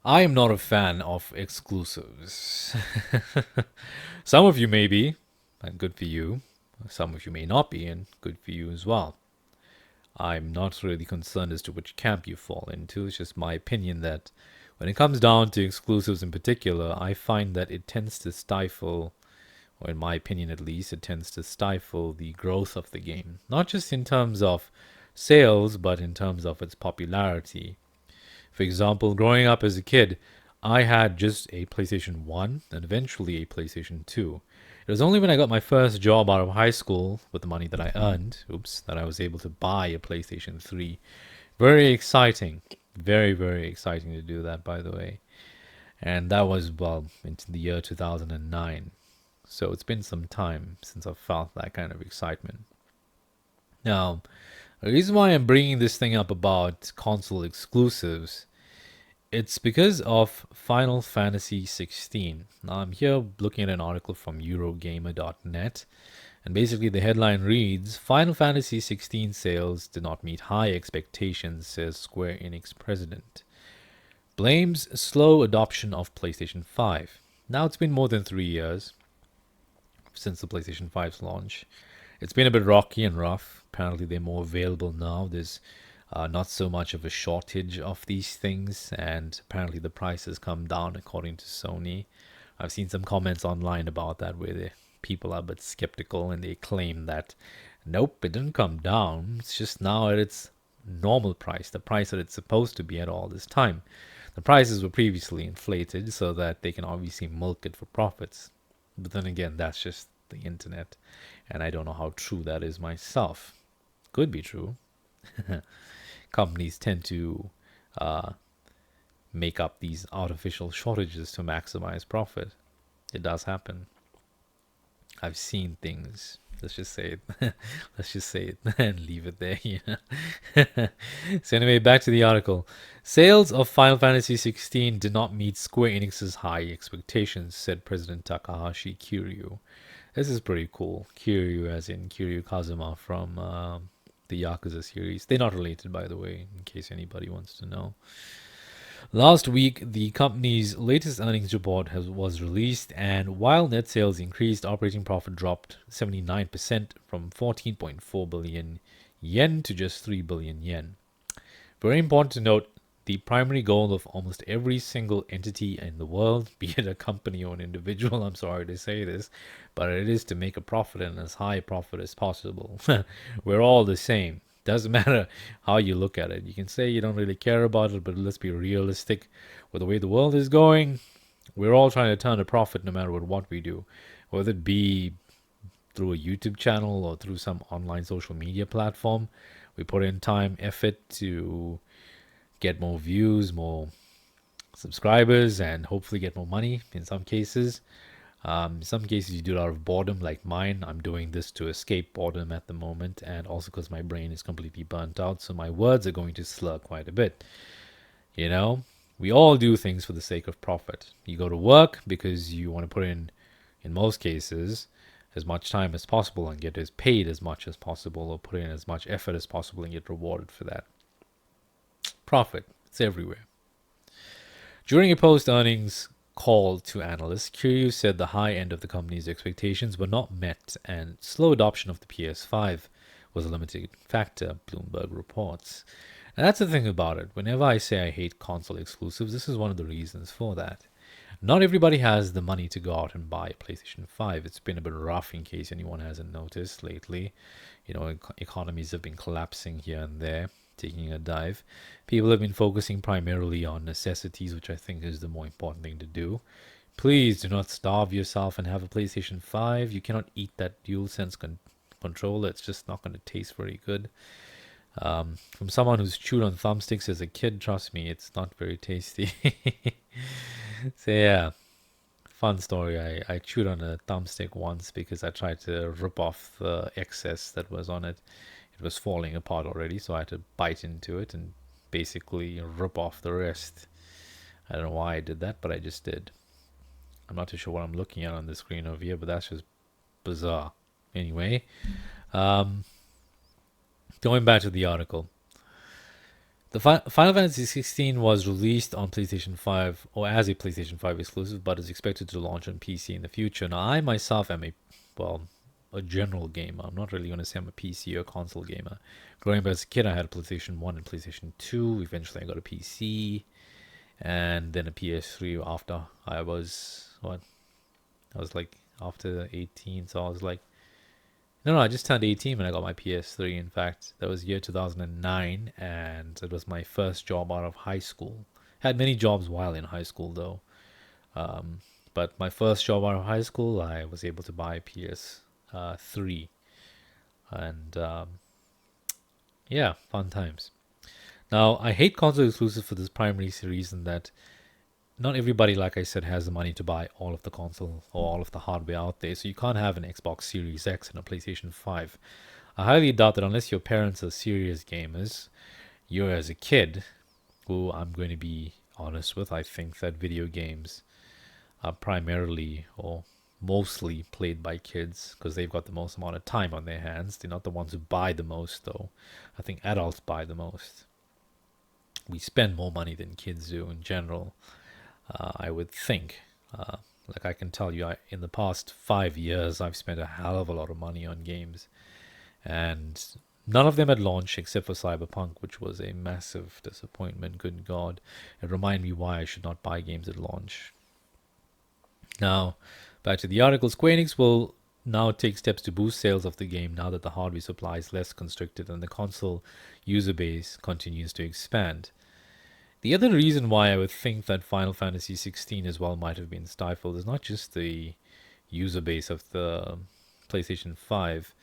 I am not a fan of exclusives. Some of you may be, and good for you. Some of you may not be, and good for you as well. I'm not really concerned as to which camp you fall into. It's just my opinion that when it comes down to exclusives in particular, I find that it tends to stifle, or in my opinion at least, it tends to stifle the growth of the game. Not just in terms of sales, but in terms of its popularity. For example, growing up as a kid, I had just a PlayStation 1 and eventually a PlayStation 2. It was only when I got my first job out of high school with the money that I earned, that I was able to buy a PlayStation 3. Very exciting. Very, very exciting to do that, by the way. And that was, well, into the year 2009. So it's been some time since I've felt that kind of excitement. Now, the reason why I'm bringing this thing up about console exclusives, it's because of Final Fantasy 16. Now, I'm here looking at an article from Eurogamer.net, and basically the headline reads Final Fantasy 16 sales did not meet high expectations, says Square Enix president. Blames slow adoption of PlayStation 5. Now, it's been more than 3 years since the PlayStation 5's launch. It's been a bit rocky and rough. Apparently, they're more available now. There's not so much of a shortage of these things, and apparently the price has come down according to Sony. I've seen some comments online about that where people are a bit skeptical and they claim that nope, it didn't come down. It's just now at its normal price, the price that it's supposed to be at all this time. The prices were previously inflated so that they can obviously milk it for profits. But then again, that's just the internet, and I don't know how true that is myself. Could be true. Companies tend to uh, make up these artificial shortages to maximize profit. It does happen. I've seen things. Let's just say it. Let's just say it and leave it there. So anyway, back to the article. Sales of Final Fantasy 16 did not meet Square Enix's high expectations, said President Takahashi Kiryu. This is pretty cool. Kiryu, as in Kiryu Kazuma from the Yakuza series. They're not related, by the way, in case anybody wants to know. Last week, the company's latest earnings report was released, and while net sales increased, operating profit dropped 79% from 14.4 billion yen to just 3 billion yen. Very important to note, the primary goal of almost every single entity in the world, be it a company or an individual, I'm sorry to say this, but it is to make a profit and as high a profit as possible. We're all the same. Doesn't matter how you look at it. You can say you don't really care about it, but let's be realistic. With the way the world is going, we're all trying to turn a profit no matter what we do. Whether it be through a YouTube channel or through some online social media platform, we put in time, effort to get more views, more subscribers, and hopefully get more money in some cases. In some cases, you do it out of boredom, like mine. I'm doing this to escape boredom at the moment, and also because my brain is completely burnt out, so my words are going to slur quite a bit. You know, we all do things for the sake of profit. You go to work because you want to put in most cases, as much time as possible and get as paid as much as possible, or put in as much effort as possible and get rewarded for that. Profit, it's everywhere. During a post-earnings call to analysts, Kiryu said the high end of the company's expectations were not met and slow adoption of the PS5 was a limiting factor, Bloomberg reports. And that's the thing about it. Whenever I say I hate console exclusives, this is one of the reasons for that. Not everybody has the money to go out and buy a PlayStation 5. It's been a bit rough in case anyone hasn't noticed lately. You know, economies have been collapsing here and there, taking a dive. People have been focusing primarily on necessities, which I think is the more important thing to do. Please do not starve yourself and have a PlayStation 5. You cannot eat that DualSense controller. It's just not going to taste very good. From someone who's chewed on thumbsticks as a kid, trust me, it's not very tasty. So yeah, fun story. I chewed on a thumbstick once because I tried to rip off the excess that was on it. It was falling apart already, so I had to bite into it and basically rip off the rest. I don't know why I did that, but I just did. I'm not too sure what I'm looking at on the screen over here, but that's just bizarre. Anyway, going back to the article. The Final Fantasy 16 was released on PlayStation 5 or as a PlayStation 5 exclusive, but is expected to launch on PC in the future. Now, I myself am well, a general gamer. I'm not really going to say I'm a PC or console gamer. Growing up as a kid, I had a PlayStation 1 and PlayStation 2. Eventually, I got a PC and then a PS3 after I was, what? I was like after 18, so I was like, no, I just turned 18 when I got my PS3. In fact, that was year 2009, and it was my first job out of high school. Had many jobs while in high school, though. Um, but my first job out of high school, I was able to buy PS3, and yeah, fun times. Now, I hate console exclusive for this primary reason that not everybody, like I said, has the money to buy all of the console or all of the hardware out there. So you can't have an Xbox Series X and a PlayStation 5. I highly doubt that unless your parents are serious gamers, you as a kid, who I'm going to be honest with, I think that video games are primarily or mostly played by kids because they've got the most amount of time on their hands. They're not the ones who buy the most, though. I think adults buy the most. We spend more money than kids do in general. I would think. Like I can tell you, in the past 5 years, I've spent a hell of a lot of money on games, and none of them at launch except for Cyberpunk, which was a massive disappointment. Good God, it reminded me why I should not buy games at launch. Now, back to the article. Square Enix will now take steps to boost sales of the game now that the hardware supply is less constricted and the console user base continues to expand. The other reason why I would think that Final Fantasy 16 as well might have been stifled is not just the user base of the PlayStation 5.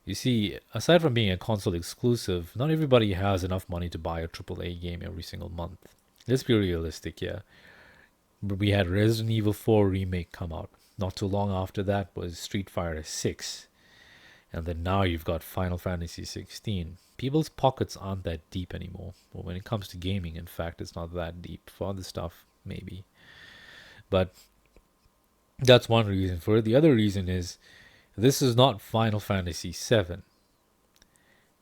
You see, aside from being a console exclusive, not everybody has enough money to buy a AAA game every single month. Let's be realistic here. We had Resident Evil 4 remake come out. Not too long after that was Street Fighter 6. And then now you've got Final Fantasy 16. People's pockets aren't that deep anymore. Well, when it comes to gaming, in fact, it's not that deep. For other stuff, maybe. But that's one reason for it. The other reason is this is not Final Fantasy 7.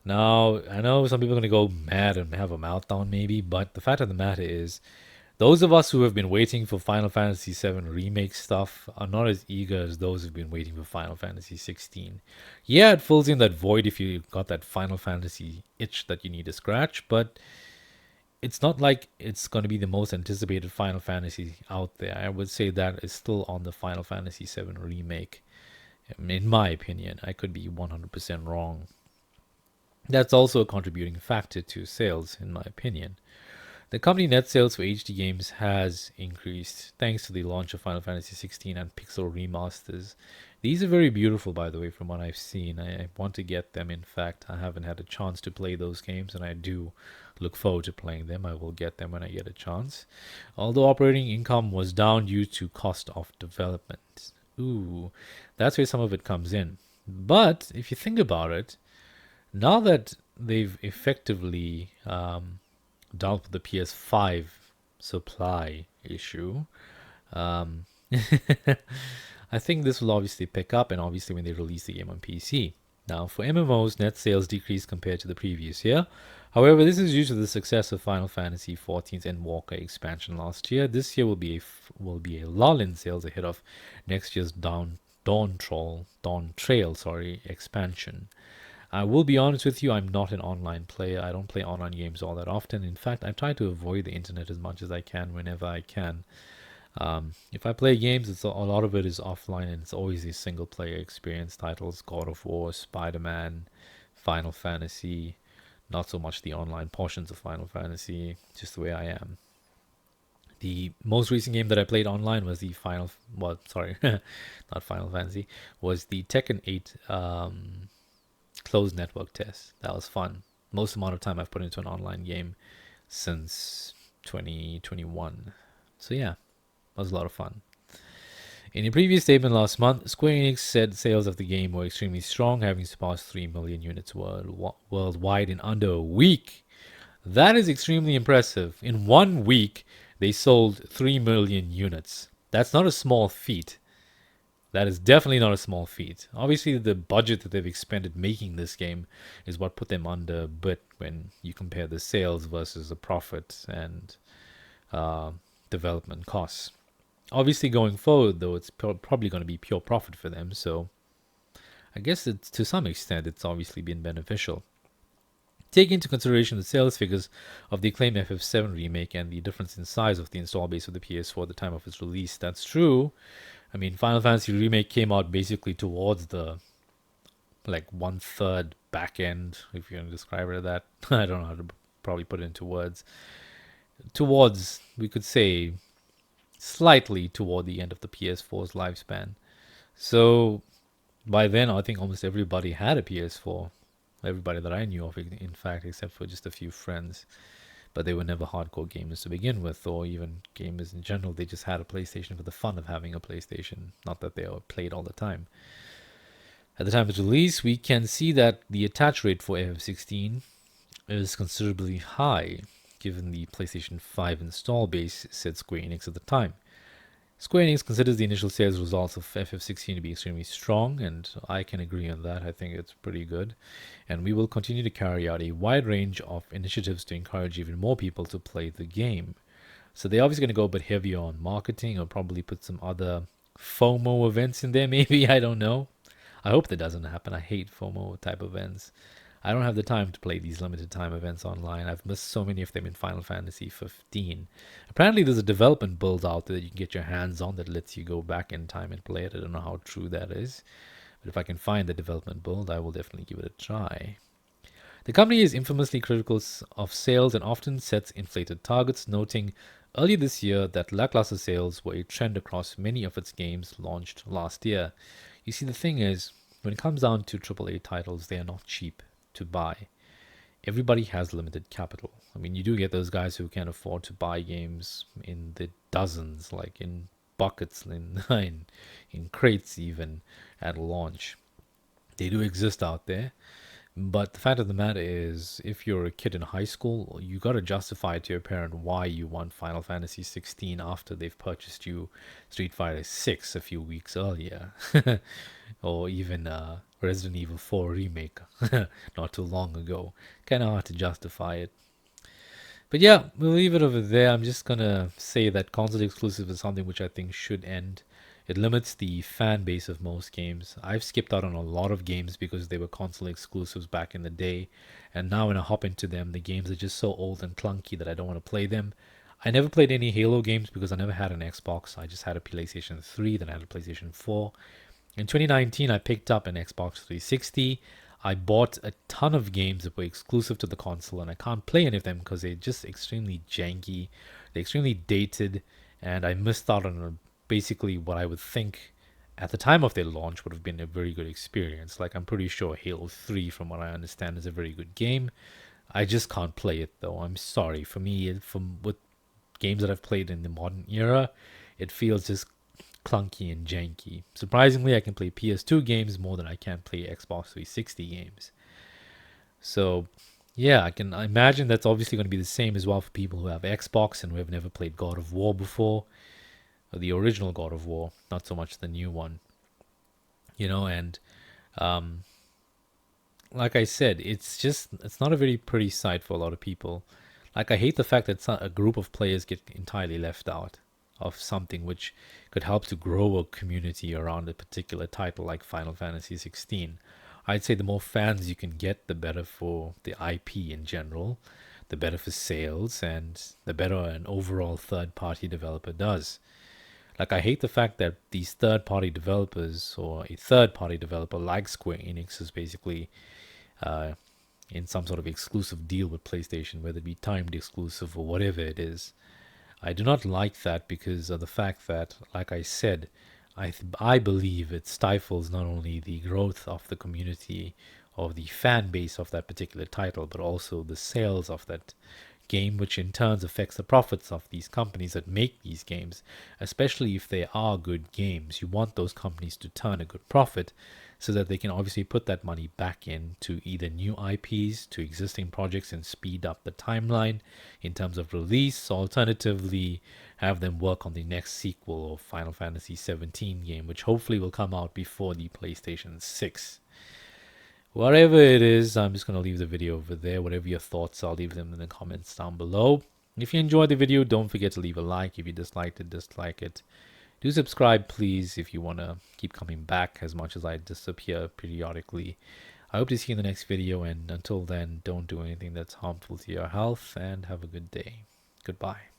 Now, I know some people are going to go mad and have a meltdown maybe, but the fact of the matter is those of us who have been waiting for Final Fantasy VII Remake stuff are not as eager as those who've been waiting for Final Fantasy 16. Yeah, it fills in that void if you got that Final Fantasy itch that you need to scratch, but it's not like it's going to be the most anticipated Final Fantasy out there. I would say that is still on the Final Fantasy VII Remake, in my opinion. I could be 100% wrong. That's also a contributing factor to sales, in my opinion. The company net sales for HD games has increased thanks to the launch of Final Fantasy 16 and Pixel remasters. These are very beautiful, by the way, from what I've seen. I want to get them. In fact, I haven't had a chance to play those games, and I do look forward to playing them. I will get them when I get a chance. Although operating income was down due to cost of development. Ooh, that's where some of it comes in. But if you think about it, now that they've effectively dealt with the PS5 supply issue, um, I think this will obviously pick up, and obviously when they release the game on PC. Now, for MMOs, net sales decreased compared to the previous year. However, this is due to the success of Final Fantasy XIV's Endwalker expansion last year. This year will be a lull in sales ahead of next year's Dawn Trail expansion. I will be honest with you, I'm not an online player. I don't play online games all that often. In fact, I try to avoid the internet as much as I can whenever I can. If I play games, a lot of it is offline, and it's always these single player experience titles: God of War, Spider-Man, Final Fantasy. Not so much the online portions of Final Fantasy, just the way I am. The most recent game that I played online was not Final Fantasy, was the Tekken 8 closed network test. That was fun. Most amount of time I've put into an online game since 2021. So yeah, that was a lot of fun. In a previous statement last month, Square Enix said sales of the game were extremely strong, having surpassed 3 million units worldwide in under a week. That is extremely impressive. In 1 week, they sold 3 million units. That's not a small feat. That is definitely not a small feat. Obviously, the budget that they've expended making this game is what put them under a bit when you compare the sales versus the profit and uh, development costs. Obviously, going forward, though, it's probably going to be pure profit for them. So I guess it's, to some extent, it's obviously been beneficial. Taking into consideration the sales figures of the acclaimed FF7 remake and the difference in size of the install base of the PS4 at the time of its release, that's true. I mean, Final Fantasy Remake came out basically towards the like 1/3 back end, if you want to describe it as that. I don't know how to probably put it into words. Towards, we could say, slightly toward the end of the PS4's lifespan. So by then, I think almost everybody had a PS4. Everybody that I knew of, in fact, except for just a few friends. But they were never hardcore gamers to begin with, or even gamers in general. They just had a PlayStation for the fun of having a PlayStation, not that they played all the time. At the time of its release, we can see that the attach rate for FF16 is considerably high, given the PlayStation 5 install base, said Square Enix at the time. Square Enix considers the initial sales results of FF16 to be extremely strong, and I can agree on that. I think it's pretty good. And we will continue to carry out a wide range of initiatives to encourage even more people to play the game. So they're obviously going to go a bit heavier on marketing, or probably put some other FOMO events in there, maybe. I don't know. I hope that doesn't happen. I hate FOMO type events. I don't have the time to play these limited time events online. I've missed so many of them in Final Fantasy 15. Apparently, there's a development build out there that you can get your hands on that lets you go back in time and play it. I don't know how true that is. But if I can find the development build, I will definitely give it a try. The company is infamously critical of sales and often sets inflated targets, noting earlier this year that lackluster sales were a trend across many of its games launched last year. You see, the thing is, when it comes down to AAA titles, they are not cheap to buy. Everybody has limited capital. I mean, you do get those guys who can afford to buy games in the dozens, like in buckets, in crates even, at launch. They do exist out there. But the fact of the matter is, if you're a kid in high school, you got to justify to your parent why you want Final Fantasy 16 after they've purchased you Street Fighter 6 a few weeks earlier, or even Resident Evil 4 remake not too long ago. Kind of hard to justify it. But yeah, we'll leave it over there. I'm just gonna say that console exclusive is something which I think should end. It limits the fan base of most games. I've skipped out on a lot of games because they were console exclusives back in the day, and now when I hop into them, the games are just so old and clunky that I don't want to play them. I never played any Halo games because I never had an Xbox. I just had a PlayStation 3, then I had a PlayStation 4. In 2019, I picked up an Xbox 360. I bought a ton of games that were exclusive to the console, and I can't play any of them because they're just extremely janky, they're extremely dated, and I missed out on basically what I would think at the time of their launch would have been a very good experience. Like, I'm pretty sure Halo 3, from what I understand, is a very good game. I just can't play it though. I'm sorry. For me, from with games that I've played in the modern era, it feels just clunky and janky. Surprisingly, I can play PS2 games more than I can play Xbox 360 games. So, yeah, I imagine that's obviously going to be the same as well for people who have Xbox and who have never played God of War before, or the original God of War, not so much the new one. And um, like I said, it's not a very pretty sight for a lot of people. Like, I hate the fact that a group of players get entirely left out of something which could help to grow a community around a particular title like Final Fantasy 16. I'd say the more fans you can get, the better for the IP in general, the better for sales, and the better an overall third-party developer does. Like, I hate the fact that these third-party developers, or a third-party developer like Square Enix, is basically uh, in some sort of exclusive deal with PlayStation, whether it be timed exclusive or whatever it is. I do not like that because of the fact that, like I said, I believe it stifles not only the growth of the community, of the fan base of that particular title, but also the sales of that game, which in turn affects the profits of these companies that make these games, especially if they are good games. You want those companies to turn a good profit so that they can obviously put that money back into either new IPs, to existing projects, and speed up the timeline in terms of release. Alternatively, have them work on the next sequel of Final Fantasy 17 game, which hopefully will come out before the PlayStation 6. Whatever it is, I'm just going to leave the video over there. Whatever your thoughts are, leave them in the comments down below. If you enjoyed the video, don't forget to leave a like. If you disliked it, dislike it. Do subscribe, please, if you want to keep coming back as much as I disappear periodically. I hope to see you in the next video, and until then, don't do anything that's harmful to your health, and have a good day. Goodbye.